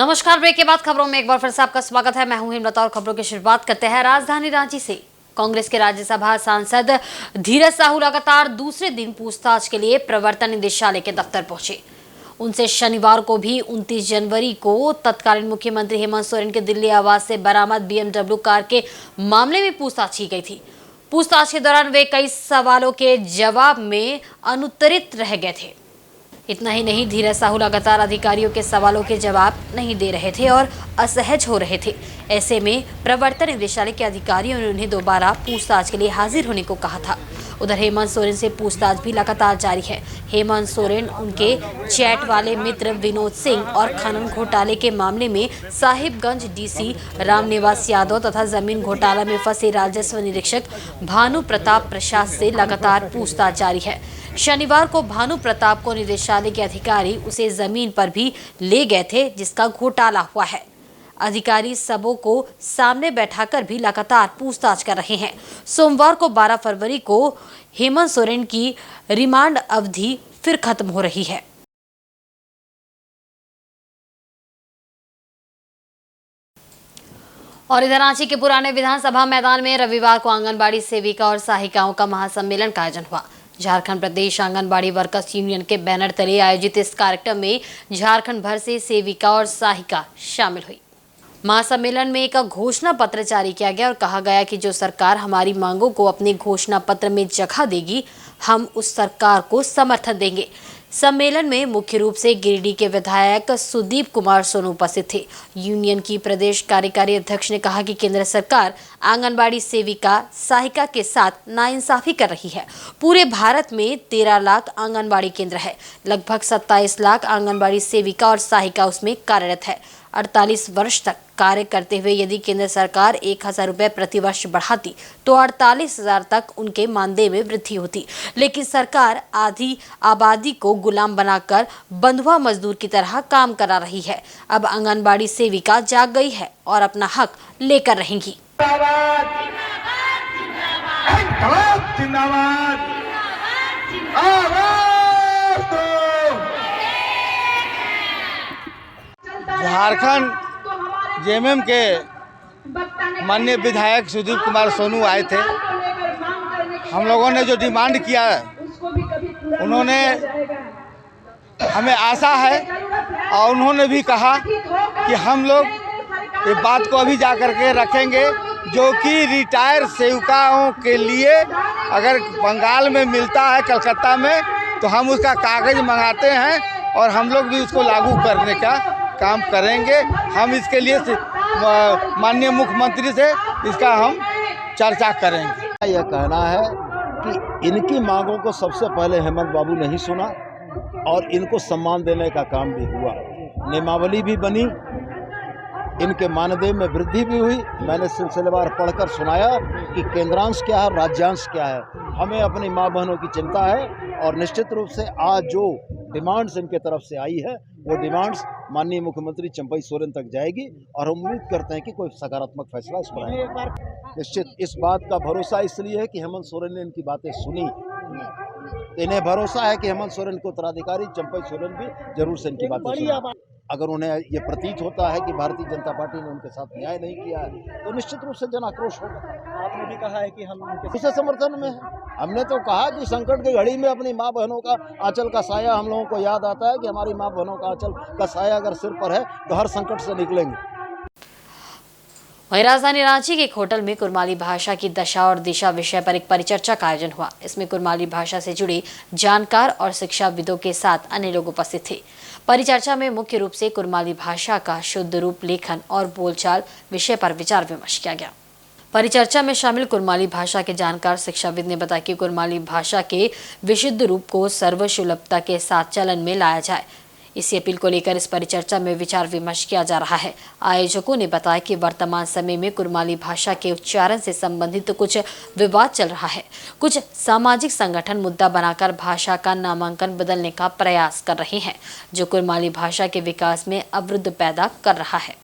नमस्कार। ब्रेक के बाद खबरों में एक बार फिर से आपका स्वागत है। मैं हूं हिमलता और खबरों की शुरुआत करते हैं राजधानी रांची से। कांग्रेस के राज्यसभा सांसद धीरज साहू लगातार दूसरे दिन पूछताछ के लिए प्रवर्तन निदेशालय के दफ्तर पहुंचे। उनसे शनिवार को भी 29 जनवरी को तत्कालीन मुख्यमंत्री हेमंत सोरेन के दिल्ली आवास से बरामद BMW कार के मामले में पूछताछ की गई थी। पूछताछ के दौरान वे कई सवालों के जवाब में अनुत्तरित रह गए थे। इतना ही नहीं, धीरज साहू लगातार अधिकारियों के सवालों के जवाब नहीं दे रहे थे और असहज हो रहे थे। ऐसे में प्रवर्तन निदेशालय के अधिकारियों ने उन्हें दोबारा पूछताछ के लिए हाजिर होने को कहा था। उधर हेमंत सोरेन से पूछताछ भी लगातार जारी है। हेमंत सोरेन उनके चैट वाले मित्र विनोद सिंह और खनन घोटाले के मामले में साहिबगंज DC रामनिवास यादव तथा जमीन घोटाला में फंसे राजस्व निरीक्षक भानु प्रताप प्रसाद से लगातार पूछताछ जारी है। शनिवार को भानु प्रताप को निदेशालय के अधिकारी उसे जमीन पर भी ले गए थे जिसका घोटाला हुआ है। अधिकारी सबों को सामने बैठाकर भी लगातार पूछताछ कर रहे हैं। सोमवार को 12 फरवरी को हेमंत सोरेन की रिमांड अवधि फिर खत्म हो रही है। और इधर रांची के पुराने विधानसभा मैदान में रविवार को आंगनबाड़ी सेविका और सहायिकाओं का महासम्मेलन का आयोजन हुआ। झारखंड प्रदेश आंगनबाड़ी वर्कर्स यूनियन के बैनर तले आयोजित इस कार्यक्रम में झारखंड भर से सेविका और सहायिका शामिल हुई। महासम्मेलन में एक घोषणा पत्र जारी किया गया और कहा गया कि जो सरकार हमारी मांगों को अपने घोषणा पत्र में जगह देगी, हम उस सरकार को समर्थन देंगे। सम्मेलन में मुख्य रूप से गिरिडीह के विधायक सुदीप कुमार सोनू उपस्थित थे। यूनियन की प्रदेश कार्यकारी अध्यक्ष ने कहा कि केंद्र सरकार आंगनबाड़ी सेविका सहायिका के साथ नाइंसाफी कर रही है। पूरे भारत में 13 लाख आंगनबाड़ी केंद्र है। लगभग 27 लाख आंगनबाड़ी सेविका और सहायिका उसमें कार्यरत है। 48 वर्ष तक कार्य करते हुए यदि केंद्र सरकार 1000 रुपये प्रतिवर्ष बढ़ाती तो 48,000 तक उनके मानदेय में वृद्धि होती। लेकिन सरकार आधी आबादी को गुलाम बनाकर बंधुआ मजदूर की तरह काम करा रही है। अब आंगनबाड़ी सेविका जाग गई है और अपना हक लेकर रहेंगी। झारखंड जेएमएम के माननीय विधायक सुदीप कुमार सोनू आए थे। हम लोगों ने जो डिमांड किया है, उन्होंने हमें आशा है और उन्होंने भी कहा कि हम लोग ये बात को अभी जा कर के रखेंगे, जो कि रिटायर सेविकाओं के लिए अगर बंगाल में मिलता है, कलकत्ता में, तो हम उसका कागज़ मंगाते हैं और हम लोग भी उसको लागू करने का काम करेंगे। हम इसके लिए माननीय मुख्यमंत्री से इसका हम चर्चा करेंगे। यह कहना है कि इनकी मांगों को सबसे पहले हेमंत बाबू ने ही सुना और इनको सम्मान देने का काम भी हुआ। नियमावली भी बनी, इनके मानदेय में वृद्धि भी हुई। मैंने सिलसिलेवार पढ़कर सुनाया कि केंद्रांश क्या है, राज्यांश क्या है। हमें अपनी माँ बहनों की चिंता है और निश्चित रूप से आज जो डिमांड्स इनके तरफ से आई है, वो डिमांड्स माननीय मुख्यमंत्री चंपई सोरेन तक जाएगी और हम उम्मीद करते हैं कि कोई सकारात्मक फैसला इस पर आएगा। निश्चित इस बात का भरोसा इसलिए है कि हेमंत सोरेन ने इनकी बातें सुनी। इन्हें भरोसा है कि हेमंत सोरेन को उत्तराधिकारी चंपई सोरेन भी जरूर से इनकी बातें सुनेंगे। अगर उन्हें ये प्रतीत होता है कि भारतीय जनता पार्टी ने उनके साथ न्याय नहीं किया है, तो निश्चित रूप से जन आक्रोश होगा। आपने भी कहा है कि हम उनके समर्थन में हैं। हमने तो कहा कि संकट की घड़ी में अपनी माँ बहनों का आंचल का साया, हम लोगों को याद आता है कि हमारी माँ बहनों का आंचल का साया अगर सिर पर है तो हर संकट से निकलेंगे। वहीं राजधानी रांची के एक होटल में कुरमाली भाषा की दशा और दिशा विषय पर एक परिचर्चा का आयोजन हुआ। इसमें कुरमाली भाषा से जुड़े जानकार और शिक्षाविदों के साथ अन्य लोग उपस्थित थे। परिचर्चा में मुख्य रूप से कुरमाली भाषा का शुद्ध रूप, लेखन और बोलचाल विषय पर विचार विमर्श किया गया। परिचर्चा में शामिल कुरमाली भाषा के जानकार शिक्षाविद ने बताया कि कुरमाली भाषा के विशुद्ध रूप को सर्वसुलभता के साथ चलन में लाया जाए। इसी अपील को लेकर इस परिचर्चा में विचार विमर्श किया जा रहा है। आयोजकों ने बताया कि वर्तमान समय में कुरमाली भाषा के उच्चारण से संबंधित कुछ विवाद चल रहा है। कुछ सामाजिक संगठन मुद्दा बनाकर भाषा का नामांकन बदलने का प्रयास कर रहे हैं, जो कुरमाली भाषा के विकास में अवरुद्ध पैदा कर रहा है।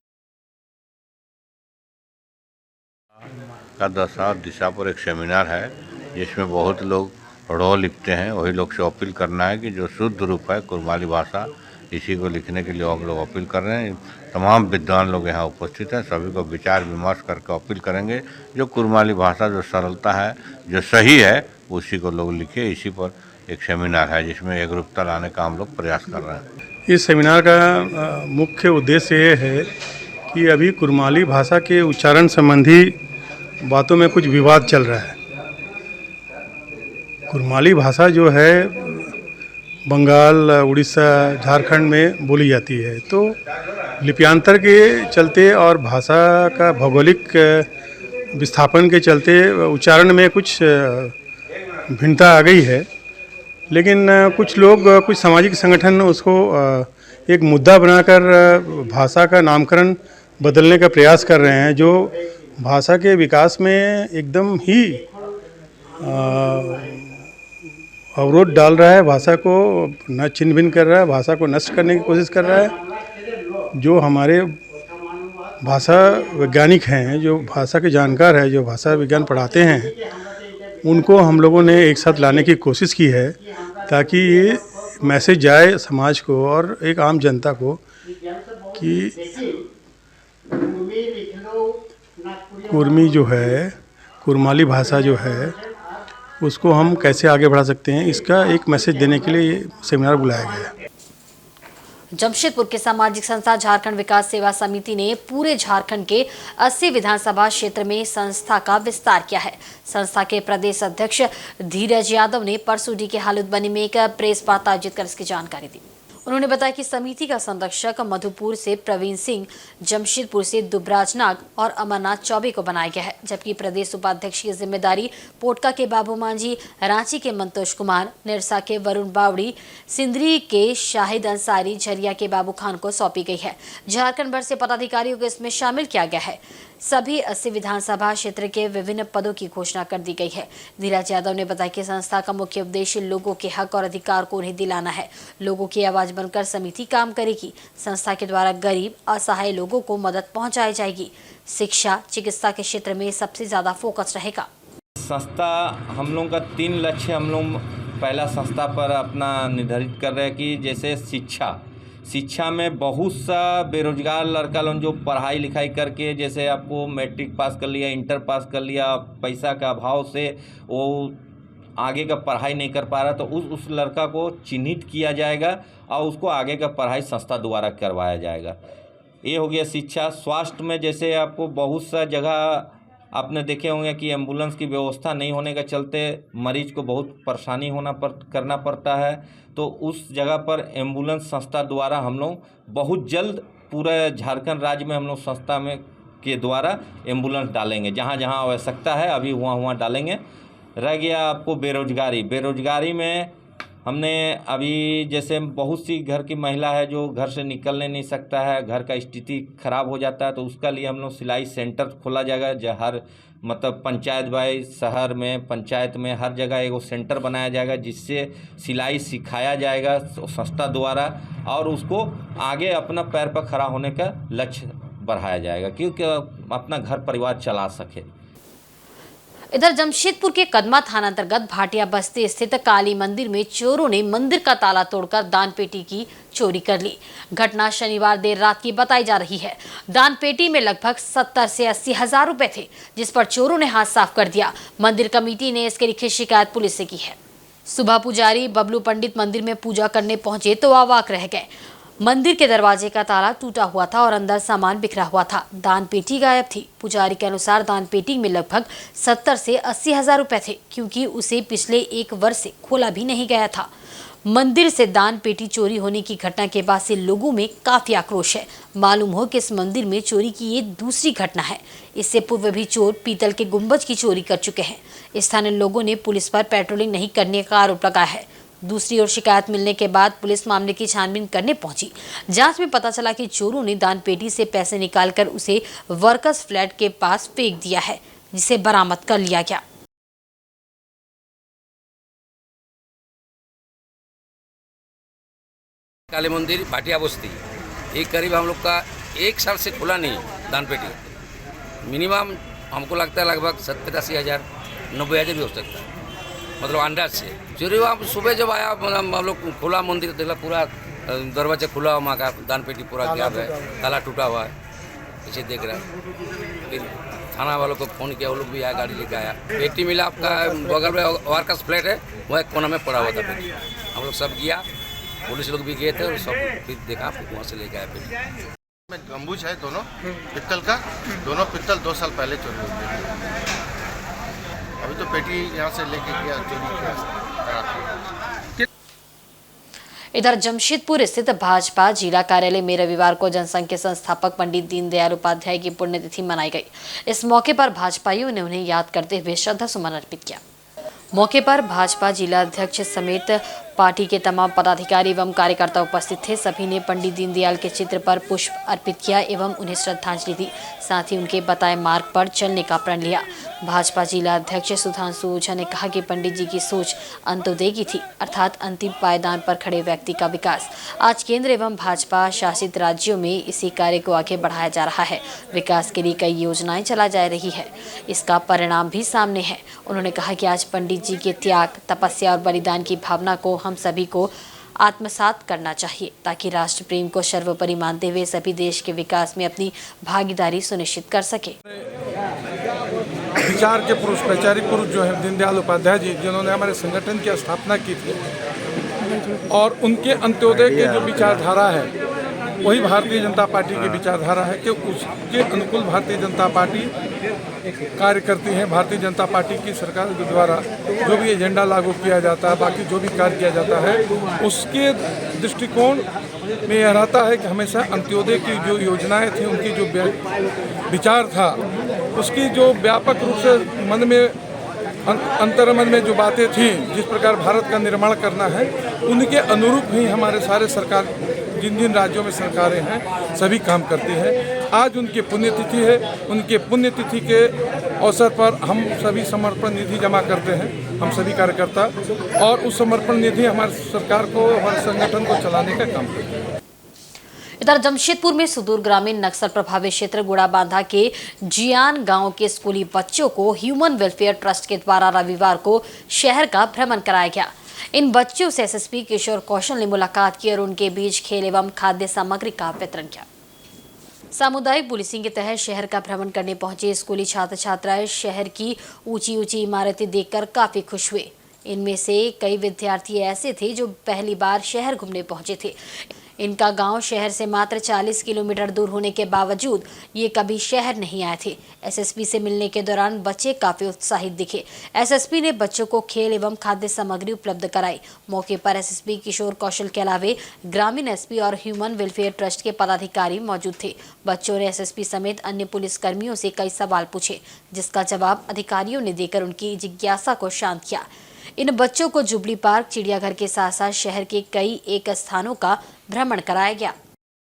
का दशा दिशा पर एक सेमिनार है, जिसमें बहुत लोग रो लिखते हैं। वही लोग से अपील करना है कि जो शुद्ध रूप है कुरमाली भाषा, इसी को लिखने के लिए हम लोग अपील कर रहे हैं। तमाम विद्वान लोग यहाँ उपस्थित हैं, सभी को विचार विमर्श करके अपील करेंगे। जो कुरमाली भाषा जो सरलता है, जो सही है, उसी को लोग लिखे। इसी पर एक सेमिनार है जिसमें एकरूपता लाने का हम लोग प्रयास कर रहे हैं। इस सेमिनार का मुख्य उद्देश्य ये है कि अभी कुरमाली भाषा के उच्चारण संबंधी बातों में कुछ विवाद चल रहा है। कुरमाली भाषा जो है बंगाल, उड़ीसा, झारखंड में बोली जाती है, तो लिप्यांतर के चलते और भाषा का भौगोलिक विस्थापन के चलते उच्चारण में कुछ भिन्नता आ गई है। लेकिन कुछ लोग, कुछ सामाजिक संगठन उसको एक मुद्दा बनाकर भाषा का नामकरण बदलने का प्रयास कर रहे हैं, जो भाषा के विकास में एकदम ही अवरोध डाल रहा है, भाषा को न छिन्न भिन्न कर रहा है, भाषा को नष्ट करने की कोशिश कर रहा है। जो हमारे भाषा वैज्ञानिक हैं, जो भाषा के जानकार हैं, जो भाषा विज्ञान पढ़ाते हैं, उनको हम लोगों ने एक साथ लाने की कोशिश की है ताकि ये मैसेज जाए समाज को और एक आम जनता को कि कुर्मी जो है, कुरमाली भाषा जो है, उसको हम कैसे आगे बढ़ा सकते हैं, इसका एक मैसेज देने के लिए ये सेमिनार बुलाया गया है। जमशेदपुर के सामाजिक संस्था झारखंड विकास सेवा समिति ने पूरे झारखंड के 80 विधानसभा क्षेत्र में संस्था का विस्तार किया है। संस्था के प्रदेश अध्यक्ष धीरज यादव ने परसों डी के हालुदबनी में एक प्रेस वार्ता आयोजित कर इसकी जानकारी दी। उन्होंने बताया कि समिति का संरक्षक मधुपुर से प्रवीण सिंह, जमशेदपुर से दुबराज नाग और अमरनाथ चौबे को बनाया गया है, जबकि प्रदेश उपाध्यक्ष की जिम्मेदारी पोटका के बाबू मांझी, रांची के मंतोष कुमार, निरसा के वरुण बावड़ी, सिंदरी के शाहिद अंसारी, झरिया के बाबू खान को सौंपी गई है। झारखंड भर से पदाधिकारियों को इसमें शामिल किया गया है। सभी 80 विधानसभा क्षेत्र के विभिन्न पदों की घोषणा कर दी गई है। धीरज यादव ने बताया कि संस्था का मुख्य उद्देश्य लोगों के हक और अधिकार को उन्हें दिलाना है। लोगों की आवाज बनकर समिति काम करेगी। संस्था के द्वारा गरीब, असहाय लोगों को मदद पहुंचाई जाएगी। शिक्षा, चिकित्सा के क्षेत्र में सबसे ज्यादा फोकस रहेगा। संस्था हम लोगों का 3 लक्ष्य हम लोग पहला संस्था पर अपना निर्धारित कर रहे हैं कि जैसे शिक्षा में बहुत सा बेरोजगार लड़का लोग जो पढ़ाई लिखाई करके, जैसे आपको मैट्रिक पास कर लिया, इंटर पास कर लिया, पैसा का अभाव से वो आगे का पढ़ाई नहीं कर पा रहा, तो उस लड़का को चिन्हित किया जाएगा और उसको आगे का पढ़ाई संस्था द्वारा करवाया जाएगा। ये हो गया शिक्षा। स्वास्थ्य में जैसे आपको बहुत सा जगह आपने देखे होंगे कि एम्बुलेंस की व्यवस्था नहीं होने के चलते मरीज को बहुत परेशानी करना पड़ता है, तो उस जगह पर एम्बुलेंस संस्था द्वारा हम लोग बहुत जल्द पूरे झारखंड राज्य में हम लोग संस्था में के द्वारा एम्बुलेंस डालेंगे। जहाँ जहाँ आवश्यकता है अभी वहाँ डालेंगे। रह गया आपको बेरोजगारी में हमने अभी जैसे बहुत सी घर की महिला है जो घर से निकलने नहीं सकता है, घर का स्थिति खराब हो जाता है, तो उसका लिए हम लोग सिलाई सेंटर खोला जाएगा। जो हर मतलब पंचायत बाई शहर में, पंचायत में हर जगह एगो सेंटर बनाया जाएगा जिससे सिलाई सिखाया जाएगा संस्था द्वारा और उसको आगे अपना पैर पर खड़ा होने का लक्ष्य बढ़ाया जाएगा क्योंकि अपना घर परिवार चला सके। इधर जमशेदपुर के कदमा थाना अंतर्गत भाटिया बस्ती स्थित काली मंदिर में चोरों ने मंदिर का ताला तोड़कर दान पेटी की चोरी कर ली। घटना शनिवार देर रात की बताई जा रही है। दान पेटी में लगभग 70 से 80 हजार रुपए थे, जिस पर चोरों ने हाथ साफ कर दिया। मंदिर कमेटी ने इसके लिखित शिकायत पुलिस से की है। सुबह पुजारी बबलू पंडित मंदिर में पूजा करने पहुंचे तो अवाक रह गए। मंदिर के दरवाजे का ताला टूटा हुआ था और अंदर सामान बिखरा हुआ था। दान पेटी गायब थी। पुजारी के अनुसार दान पेटी में लगभग 70 से 80 हजार रुपए थे, क्योंकि उसे पिछले 1 वर्ष से खोला भी नहीं गया था। मंदिर से दान पेटी चोरी होने की घटना के बाद से लोगों में काफी आक्रोश है। मालूम हो कि इस मंदिर में चोरी की ये दूसरी घटना है। इससे पूर्व भी चोर पीतल के गुंबज की चोरी कर चुके हैं। स्थानीय लोगों ने पुलिस पर पेट्रोलिंग नहीं करने का आरोप लगाया है। दूसरी ओर शिकायत मिलने के बाद पुलिस मामले की छानबीन करने पहुंची। जांच में पता चला कि चोरों ने दान पेटी से पैसे निकालकर उसे वर्कर्स फ्लैट के पास फेंक दिया है, जिसे बरामद कर लिया गया। काली मंदिर भाटिया बस्ती, ये करीब हम लोग का 1 साल से खुला नहीं दान पेटी। मिनिमम हमको लगता है लगभग 70-80 हज़ार, 90 हज़ार भी हो सकता है, मतलब अंदाज से चोरी हुआ। सुबह जब आया हम लोग खुला मंदिर देखा पूरा दरवाजा खुला हुआ, माँ का दान पेटी पूरा गैप है, ताला टूटा हुआ है, इसे देख रहा है। फिर थाना वालों को फ़ोन किया, वो लोग भी आया, गाड़ी लेके आया। पेटी मिला आपका बगल में वर्कर्स फ्लैट है, वह एक कोना में पड़ा हुआ था पेटी। हम लोग सब गया, पुलिस लोग भी गए थे और सब फिर देखा, वहाँ से लेके आया पेटी। में गम्बूज है दोनों पित्तल का, दोनों पित्तल 2 साल पहले चोरी हुई है। अभी तो पेटी यहाँ से लेके गया, चोरी किया। इधर जमशेदपुर स्थित भाजपा जिला कार्यालय में रविवार को जनसंघ के संस्थापक पंडित दीनदयाल उपाध्याय की पुण्यतिथि मनाई गई। इस मौके पर भाजपाइयों ने उन्हें याद करते हुए श्रद्धा सुमन अर्पित किया। मौके पर भाजपा जिला अध्यक्ष समेत पार्टी के तमाम पदाधिकारी एवं कार्यकर्ता उपस्थित थे। सभी ने पंडित दीनदयाल के चित्र पर पुष्प अर्पित किया एवं उन्हें श्रद्धांजलि दी। साथ ही उनके बताए मार्ग पर चलने का प्रण लिया। भाजपा जिला अध्यक्ष सुधांशु ओझा ने कहा कि पंडित जी की सोच अंत्योदय की थी, अर्थात अंतिम पायदान पर खड़े व्यक्ति का विकास। आज केंद्र एवं भाजपा शासित राज्यों में इसी कार्य को आगे बढ़ाया जा रहा है। विकास के लिए कई योजनाएं चला जा रही है, इसका परिणाम भी सामने है। उन्होंने कहा कि आज पंडित जी के त्याग, तपस्या और बलिदान की भावना को हम सभी को आत्मसात करना चाहिए, ताकि राष्ट्र प्रेम को सर्वोपरि मानते हुए सभी देश के विकास में अपनी भागीदारी सुनिश्चित कर सके। विचार के पुरुष, वैचारिक पुरुष जो है दीनदयाल उपाध्याय जी, जिन्होंने हमारे संगठन की स्थापना की थी, और उनके अंत्योदय की जो विचारधारा है वही भारतीय जनता पार्टी की विचारधारा है कि उसके अनुकूल भारतीय जनता पार्टी कार्य करती है। भारतीय जनता पार्टी की सरकार के द्वारा जो भी एजेंडा लागू किया जाता है, बाकी जो भी कार्य किया जाता है, उसके दृष्टिकोण में यह रहता है कि हमेशा अंत्योदय की जो योजनाएं थी, उनकी जो विचार था, उसकी जो व्यापक रूप से मन में अंतर्मन में जो बातें थी, जिस प्रकार भारत का निर्माण करना है, उनके अनुरूप ही हमारे सारे सरकार, जिन जिन राज्यों में सरकारें हैं, सभी काम करती हैं। आज उनकी पुण्यतिथि है। उनके पुण्यतिथि के अवसर पर हम सभी समर्पण निधि जमा करते हैं, हम सभी कार्यकर्ता, और उस समर्पण निधि हमारी सरकार को, हमारे संगठन को चलाने का काम करते हैं। इधर जमशेदपुर में सुदूर ग्रामीण नक्सल प्रभावित क्षेत्र गुड़ाबांधा के जियान गांव के स्कूली बच्चों को ह्यूमन वेलफेयर ट्रस्ट के द्वारा रविवार को शहर का भ्रमण कराया गया। इन बच्चों से एसएसपी किशोर कौशल ने मुलाकात की और उनके बीच खेल एवं खाद्य सामग्री का वितरण किया। सामुदायिक पुलिसिंग के तहत शहर का भ्रमण करने पहुंचे स्कूली छात्र छात्राएं शहर की ऊंची ऊंची इमारतें देखकर काफी खुश हुए। इनमें से कई विद्यार्थी ऐसे थे जो पहली बार शहर घूमने पहुंचे थे। इनका गांव शहर से मात्र 40 किलोमीटर दूर होने के बावजूद ये कभी शहर नहीं आए थे। एसएसपी से मिलने के दौरान बच्चे काफी उत्साहित दिखे। एसएसपी ने बच्चों को खेल एवं खाद्य सामग्री उपलब्ध कराई। मौके पर एसएसपी किशोर कौशल के अलावे ग्रामीण एसपी और ह्यूमन वेलफेयर ट्रस्ट के पदाधिकारी मौजूद थे। बच्चों ने एसएसपी समेत अन्य पुलिसकर्मियों से कई सवाल पूछे, जिसका जवाब अधिकारियों ने देकर उनकी जिज्ञासा को शांत किया। इन बच्चों को जुबली पार्क, चिड़ियाघर के साथ साथ शहर के कई एक स्थानों का भ्रमण कराया गया।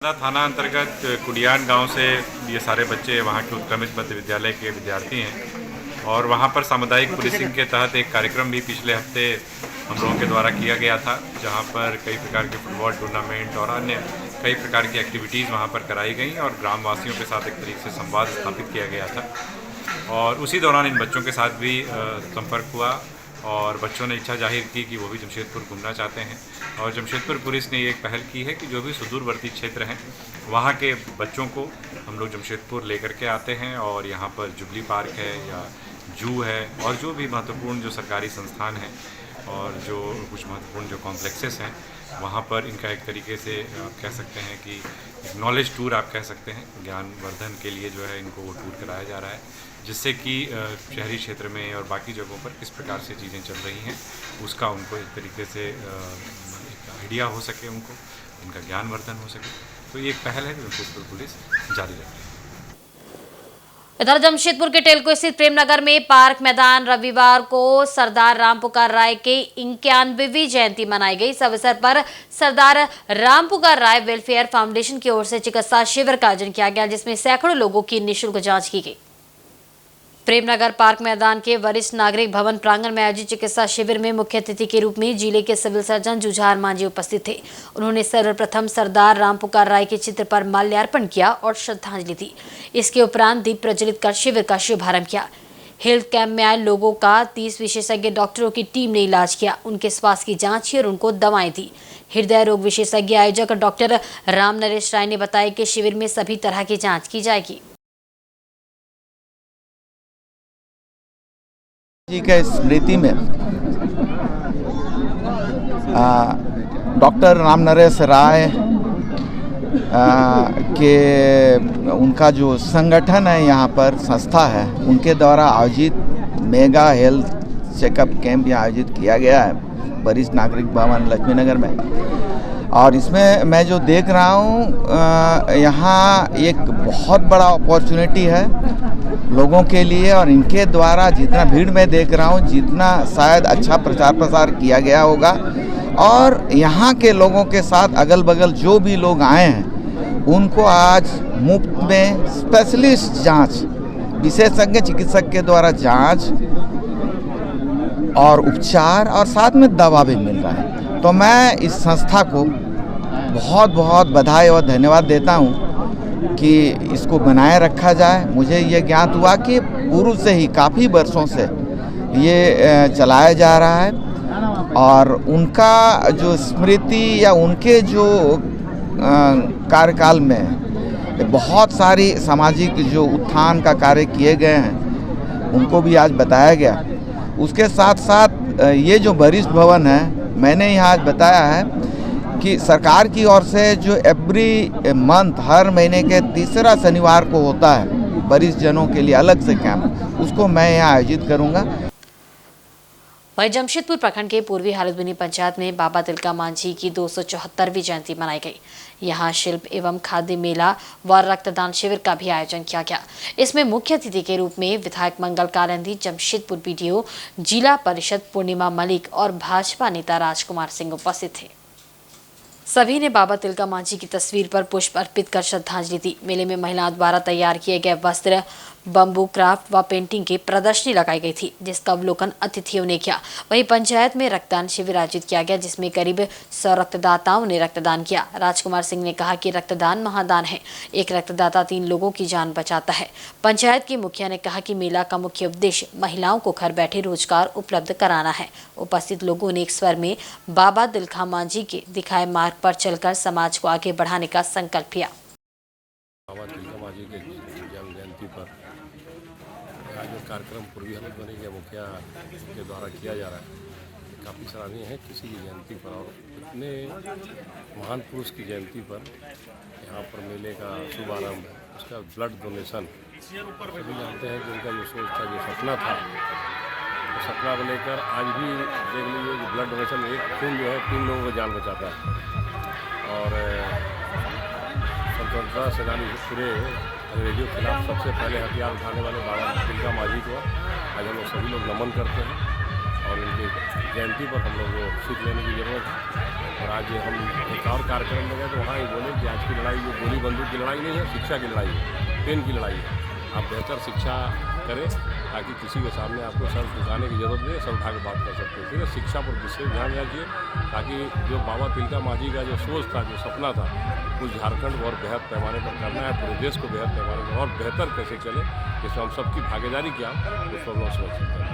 थाना अंतर्गत कुडियान गांव से ये सारे बच्चे वहां के उत्क्रमित मध्य विद्यालय के विद्यार्थी हैं, और वहां पर सामुदायिक पुलिसिंग के तहत एक कार्यक्रम भी पिछले हफ्ते हम लोगों के द्वारा किया गया था, जहां पर कई प्रकार के फुटबॉल टूर्नामेंट और अन्य कई प्रकार की एक्टिविटीज़ वहां पर कराई गई और ग्रामवासियों के साथ एक तरीके से संवाद स्थापित किया गया था। और उसी दौरान इन बच्चों के साथ भी संपर्क हुआ और बच्चों ने इच्छा जाहिर की कि वो भी जमशेदपुर घूमना चाहते हैं। और जमशेदपुर पुलिस ने एक पहल की है कि जो भी सुदूरवर्ती क्षेत्र हैं वहाँ के बच्चों को हम लोग जमशेदपुर लेकर के आते हैं, और यहाँ पर जुबली पार्क है या जू है और जो भी महत्वपूर्ण जो सरकारी संस्थान हैं और जो कुछ महत्वपूर्ण जो कॉम्प्लेक्सेस हैं, वहाँ पर इनका एक तरीके से आप कह सकते हैं कि एक नॉलेज टूर आप कह सकते हैं, ज्ञानवर्धन के लिए जो है इनको वो टूर कराया जा रहा है, जिससे कि शहरी क्षेत्र में और बाकी जगहों पर किस प्रकार से चीज़ें चल रही हैं उसका उनको एक तरीके से एक आइडिया हो सके, उनको उनका ज्ञानवर्धन हो सके। तो ये एक पहल है जो जमशेदपुर पुलिस जारी रख रही है। इधर जमशेदपुर के टेलको स्थित प्रेमनगर में पार्क मैदान रविवार को सरदार रामपुकार राय के 91वीं जयंती मनाई गई। इस अवसर पर सरदार रामपुकार राय वेलफेयर फाउंडेशन की ओर से चिकित्सा शिविर का आयोजन किया गया, जिसमें सैकड़ों लोगों की निःशुल्क जांच की गई। प्रेमनगर पार्क मैदान के वरिष्ठ नागरिक भवन प्रांगण में आयोजित चिकित्सा शिविर में मुख्य अतिथि के रूप में जिले के सिविल सर्जन जुझार मांझी उपस्थित थे। उन्होंने सर्वप्रथम सरदार रामपुकार राय के चित्र पर माल्यार्पण किया और श्रद्धांजलि दी। इसके उपरांत दीप प्रज्वलित कर शिविर का शुभारंभ किया। हेल्थ कैंप में आए लोगों का 30 विशेषज्ञ डॉक्टरों की टीम ने इलाज किया, उनके स्वास्थ्य की जांच की और उनको दवाएं दी। हृदय रोग विशेषज्ञ आयोजक डॉक्टर राम नरेश राय ने बताया कि शिविर में सभी तरह की जांच की जाएगी। जी के स्मृति में डॉक्टर राम नरेश राय के उनका जो संगठन है, यहाँ पर संस्था है, उनके द्वारा आयोजित मेगा हेल्थ चेकअप कैंप यहाँ आयोजित किया गया है वरिष्ठ नागरिक भवन लक्ष्मी नगर में। और इसमें मैं जो देख रहा हूँ, यहाँ एक बहुत बड़ा अपॉर्चुनिटी है लोगों के लिए, और इनके द्वारा जितना भीड़ में देख रहा हूँ, जितना शायद अच्छा प्रचार प्रसार किया गया होगा, और यहाँ के लोगों के साथ अगल बगल जो भी लोग आए हैं उनको आज मुफ्त में स्पेशलिस्ट जांच, विशेषज्ञ चिकित्सक के द्वारा जांच और उपचार और साथ में दवा भी मिल रहा है। तो मैं इस संस्था को बहुत बहुत बधाई और धन्यवाद देता हूँ कि इसको बनाए रखा जाए। मुझे ये ज्ञात हुआ कि पूर्व से ही काफ़ी वर्षों से ये चलाया जा रहा है, और उनका जो स्मृति या उनके जो कार्यकाल में बहुत सारी सामाजिक जो उत्थान का कार्य किए गए हैं उनको भी आज बताया गया। उसके साथ साथ ये जो वरिष्ठ भवन है, मैंने यहाँ आज बताया है कि सरकार की ओर से जो एवरी मंथ हर महीने के तीसरा शनिवार को होता है वरिष्ठ जनों के लिए अलग से कैंप, उसको मैं यहाँ आयोजित करूँगा। वहीं जमशेदपुर प्रखंड के पूर्वी हालतबनी पंचायत में बाबा तिलका मांझी की 274वीं जयंती मनाई गई। यहां शिल्प एवं खाद्य मेला व रक्तदान शिविर का भी आयोजन किया गया। इसमें मुख्य अतिथि के रूप में विधायक मंगल कालिंदी, जमशेदपुर बीडीओ, जिला परिषद पूर्णिमा मलिक और भाजपा नेता राजकुमार सिंह उपस्थित थे। सभी ने बाबा तिलका मांझी की तस्वीर पर पुष्प अर्पित कर श्रद्धांजलि दी। मेले में महिलाओं द्वारा तैयार किए गए वस्त्र, बम्बू क्राफ्ट व पेंटिंग की प्रदर्शनी लगाई गई थी, जिसका अवलोकन अतिथियों ने किया। वहीं पंचायत में रक्तदान शिविर आयोजित किया गया, जिसमें करीब 100 रक्तदाताओं ने रक्तदान किया। राजकुमार सिंह ने कहा कि रक्तदान महादान है, एक रक्तदाता 3 लोगों की जान बचाता है। पंचायत की मुखिया ने कहा कि मेला का मुख्य उद्देश्य महिलाओं को घर बैठे रोजगार उपलब्ध कराना है। उपस्थित लोगों ने एक स्वर में बाबा तिलका मांझी के दिखाए मार्ग पर चलकर समाज को आगे बढ़ाने का संकल्प लिया। बाबा तिलका मांझी के जन्म जयंती पर आज जो कार्यक्रम पूर्वी हालतबनी के मुखिया के द्वारा किया जा रहा है, काफ़ी सराहनीय है। किसी की जयंती पर और इतने महान पुरुष की जयंती पर यहाँ पर मेले का शुभारंभ, उसका ब्लड डोनेशन, सभी जानते हैं कि उनका जो सोच था, जो सपना था, तो सपना को लेकर आज भी देख लीजिए कि ब्लड डोनेशन, एक खून जो है 3 लोगों को जान बचाता है। और स्वतंत्रता सेनानी पूरे अंग्रेजों के खिलाफ सबसे पहले हथियार उठाने वाले बाबा तिलका मांझी को आज हम लोग सभी लोग नमन करते हैं, और उनकी जयंती पर हम लोग को सीख लेने की ज़रूरत है। और आज हम एक और कार्यक्रम में गए तो वहाँ ही बोले कि आज की लड़ाई जो गोली बंदूक की लड़ाई नहीं है, शिक्षा की लड़ाई है, पेन की लड़ाई है। आप बेहतर शिक्षा करें ताकि किसी के सामने आपको सर झुकाने की जरूरत नहीं है, सर उठा के बात कर सकते हैं। इसलिए शिक्षा पर विशेष ध्यान रखिए, ताकि जो बाबा तिलका मांझी का जो सोच था, जो सपना था, उस झारखंड को और बेहद पैमाने पर करना है, पूरे देश को बेहद पैमाने पर और बेहतर कैसे चले, इसमें हम सबकी भागीदारी क्या उसको हम सुनिश्चित करें।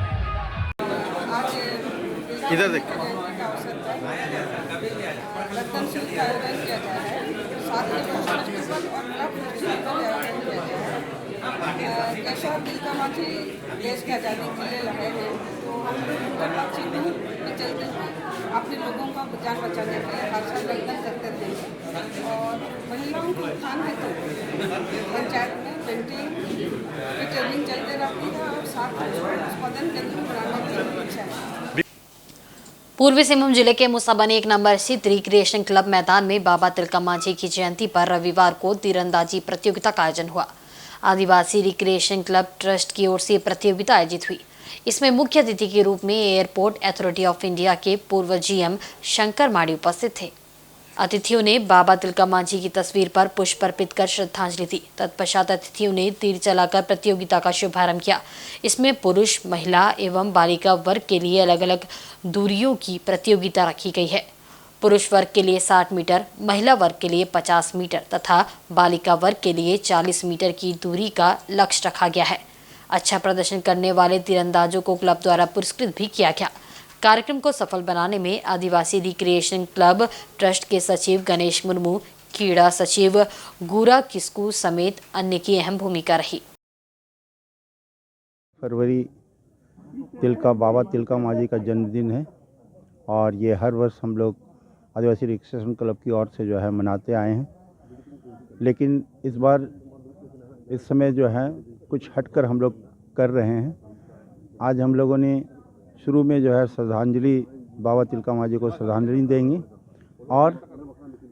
इधर देखिए, कैसा तिलका मांझी देश की आज़ादी के लिए लड़े हैं, तो हम लोग चलते हैं अपने लोगों का जान बचाने के लिए हर साल रक्तदान करते थे। और महिलाओं को उत्थान है तो पंचायत में पेंटिंग की ट्रेनिंग चलते रहती है, और साथ उत्पादन केंद्र बनाने की इच्छा है। पूर्वी सिंहभूम जिले के मुसाबनी 1 नंबर स्थित रिक्रिएशन क्लब मैदान में बाबा तिलका मांझी की जयंती पर रविवार को तीरंदाजी प्रतियोगिता का आयोजन हुआ। आदिवासी रिक्रिएशन क्लब ट्रस्ट की ओर से प्रतियोगिता आयोजित हुई। इसमें मुख्य अतिथि के रूप में एयरपोर्ट अथॉरिटी ऑफ इंडिया के पूर्व जीएम शंकर माड़ी उपस्थित थे। अतिथियों ने बाबा तिलका मांझी की तस्वीर पर पुष्प अर्पित कर श्रद्धांजलि दी। तत्पश्चात अतिथियों ने तीर चलाकर प्रतियोगिता का शुभारंभ किया। इसमें पुरुष, महिला एवं बालिका वर्ग के लिए अलग अलग दूरियों की प्रतियोगिता रखी गई है। पुरुष वर्ग के लिए 60 मीटर, महिला वर्ग के लिए 50 मीटर तथा बालिका वर्ग के लिए 40 मीटर की दूरी का लक्ष्य रखा गया है। अच्छा प्रदर्शन करने वाले तीरंदाजों को क्लब द्वारा पुरस्कृत भी किया गया। कार्यक्रम को सफल बनाने में आदिवासी रिक्रिएशन क्लब ट्रस्ट के सचिव गणेश मुर्मू, क्रीड़ा सचिव गुरा किस्कू समेत अन्य की अहम भूमिका रही। फरवरी बाबा तिलका मांझी का जन्मदिन है और ये हर वर्ष हम लोग आदिवासी रिक्रिएशन क्लब की ओर से जो है मनाते आए हैं, लेकिन इस बार इस समय जो है कुछ हटकर हम लोग कर रहे हैं। आज हम लोगों ने शुरू में जो है श्रद्धांजलि बाबा तिलका मांझी को श्रद्धांजलि देंगे और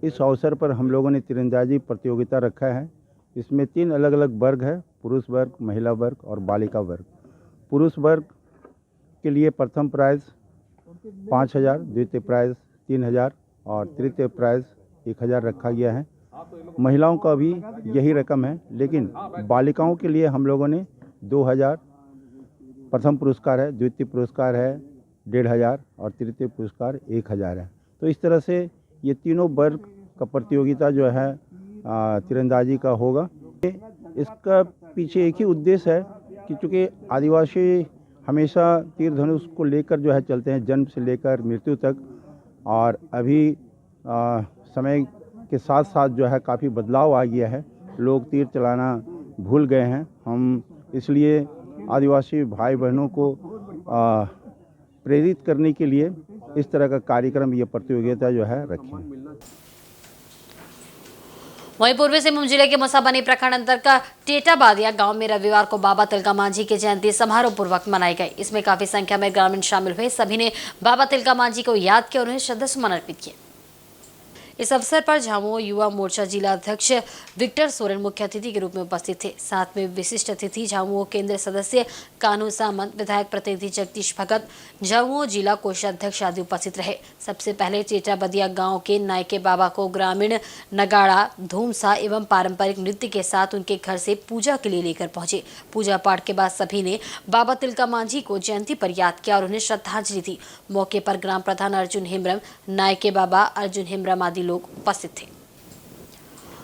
इस अवसर पर हम लोगों ने तीरंदाजी प्रतियोगिता रखा है। इसमें 3 अलग अलग वर्ग है, पुरुष वर्ग, महिला वर्ग और बालिका वर्ग। पुरुष वर्ग के लिए प्रथम प्राइज़ 5,000, द्वितीय प्राइज़ 3,000 और तृतीय प्राइज़ 1,000 रखा गया है। महिलाओं का भी यही रकम है, लेकिन बालिकाओं के लिए हम लोगों ने 2,000 प्रथम पुरस्कार है, द्वितीय पुरस्कार है 1,500 और तृतीय पुरस्कार 1,000 है। तो इस तरह से ये तीनों वर्ग का प्रतियोगिता जो है तीरंदाजी का होगा। इसका पीछे एक ही उद्देश्य है कि चूँकि आदिवासी हमेशा तीर धनुष को लेकर जो है चलते हैं, जन्म से लेकर मृत्यु तक, और अभी समय के साथ साथ जो है काफ़ी बदलाव आ गया है, लोग तीर चलाना भूल गए हैं। हम इसलिए आदिवासी भाई बहनों को प्रेरित करने के लिए इस तरह का कार्यक्रम, ये प्रतियोगिता जो है रखें। वहीं पूर्वी सिंहभूम जिले के मुसाबनी प्रखंड अंतर्गत टेटाबादिया गांव में रविवार को बाबा तिलका मांझी की जयंती समारोह पूर्वक मनाई गई। इसमें काफी संख्या में ग्रामीण शामिल हुए। सभी ने बाबा तिलका मांझी को याद किया और उन्हें श्रद्धासुमन अर्पित किए। इस अवसर पर झामुमो युवा मोर्चा जिला अध्यक्ष विक्टर सोरेन मुख्य अतिथि के रूप में उपस्थित थे। साथ में विशिष्ट अतिथि झामुमो केंद्र सदस्य कानू सामंत, विधायक प्रतिनिधि जगदीश भगत, झामुमो जिला कोषाध्यक्ष आदि उपस्थित रहे। सबसे पहले टेटाबदिया गांव के नायके बाबा को ग्रामीण नगाड़ा, धूमसा एवं पारंपरिक नृत्य के साथ उनके घर से पूजा के लिए लेकर पहुंचे। पूजा पाठ के बाद सभी ने बाबा तिलका मांझी को जयंती पर याद किया और उन्हें श्रद्धांजलि दी। मौके पर ग्राम प्रधान अर्जुन हेम्ब्रम, नायके बाबा अर्जुन हेम्ब्रम आदि लोग उपस्थित थे।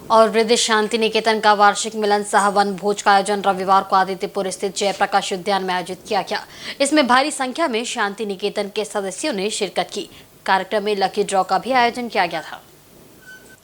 और वृद्ध शांति निकेतन का वार्षिक मिलन सह वन भोज का आयोजन रविवार को आदित्यपुर स्थित जयप्रकाश उद्यान में आयोजित किया गया। इसमें भारी संख्या में शांति निकेतन के सदस्यों ने शिरकत की। कार्यक्रम में लकी ड्रॉ का भी आयोजन किया गया था।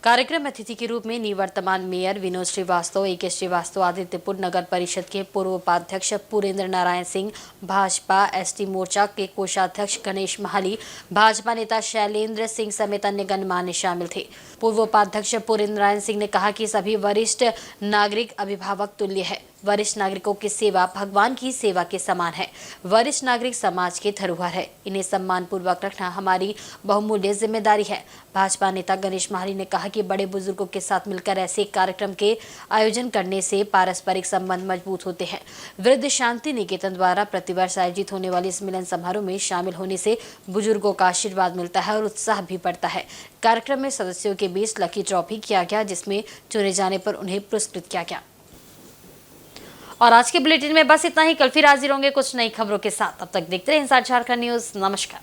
कार्यक्रम में अतिथि के रूप में निवर्तमान मेयर विनोद श्रीवास्तव, AK श्रीवास्तव, आदित्यपुर नगर परिषद के पूर्व उपाध्यक्ष पुरेंद्र नारायण सिंह, भाजपा ST मोर्चा के कोषाध्यक्ष गणेश महाली, भाजपा नेता शैलेंद्र सिंह समेत अन्य गणमान्य शामिल थे। पूर्व उपाध्यक्ष पुरेंद्र नारायण सिंह ने कहा कि सभी वरिष्ठ नागरिक अभिभावक तुल्य है। वरिष्ठ नागरिकों की सेवा भगवान की सेवा के समान है। वरिष्ठ नागरिक समाज के धरोहर है। इन्हें सम्मान पूर्वक रखना हमारी बहुमूल्य जिम्मेदारी है। भाजपा नेता गणेश महाली ने कहा कि बड़े बुजुर्गों के साथ मिलकर ऐसे कार्यक्रम के आयोजन करने से पारस्परिक संबंध मजबूत होते हैं। वृद्ध शांति निकेतन द्वारा प्रतिवर्ष आयोजित होने वाले इस मिलन समारोह में शामिल होने से बुजुर्गों का आशीर्वाद मिलता है और उत्साह भी बढ़ता है। कार्यक्रम में सदस्यों के बीच लकी ड्रॉ भी किया गया, जिसमें चुने जाने पर उन्हें पुरस्कृत किया गया। और आज के बुलेटिन में बस इतना ही। कल फिर हाजिर होंगे कुछ नई खबरों के साथ। तब तक देखते रहिए इंसाइड झारखंड न्यूज। नमस्कार।